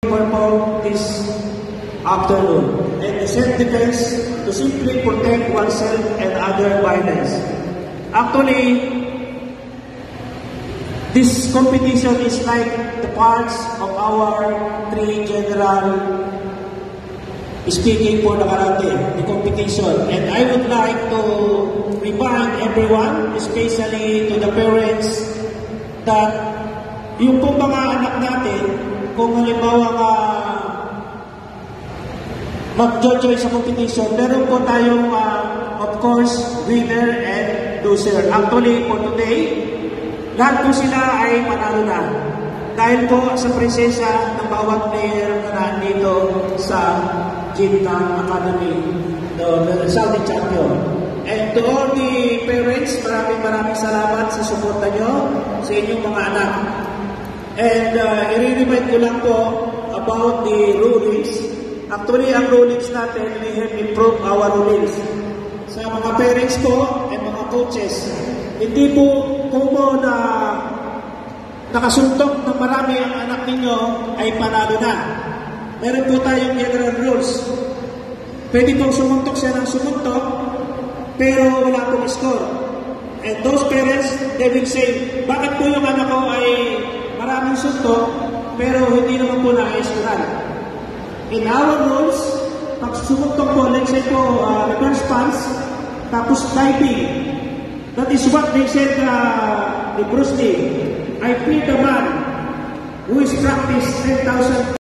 perform this afternoon. And the self-defense to simply protect oneself and other violence. Actually, this competition is like the parts of our three general speaking for the karate, the competition. And I would like to remind everyone, especially to the parents, that yung pong mga anak natin, kung halimbawa mag-join sa competition, meron po tayong, of course, winner and loser. Actually, for today, lahat po sila ay panalo na. Dahil po sa presensya ng bawat player na nandito sa Jintan Academy, the Saudi champion. And to all the parents, maraming salamat sa suporta nyo sa inyong mga anak. And i-remind ko lang po about the rulings. Actually, ang rulings natin, we have improved our rulings. Sa mga parents po and mga coaches, hindi po kumo na nakasuntok ng marami ang anak ninyo ay panalo na. Meron po tayong general rules. Pwede pong sumuntok siya ng sumuntok, pero wala pong score. And those parents, they will say, bakit po yung anak ko ay maraming suntok, pero hindi naman po na-escoran? In our rules, pag sumuntok po, let's say po, reverse punch, tapos diving. That is what they said ni Bruce Lee. I feed the man who is practiced 10,000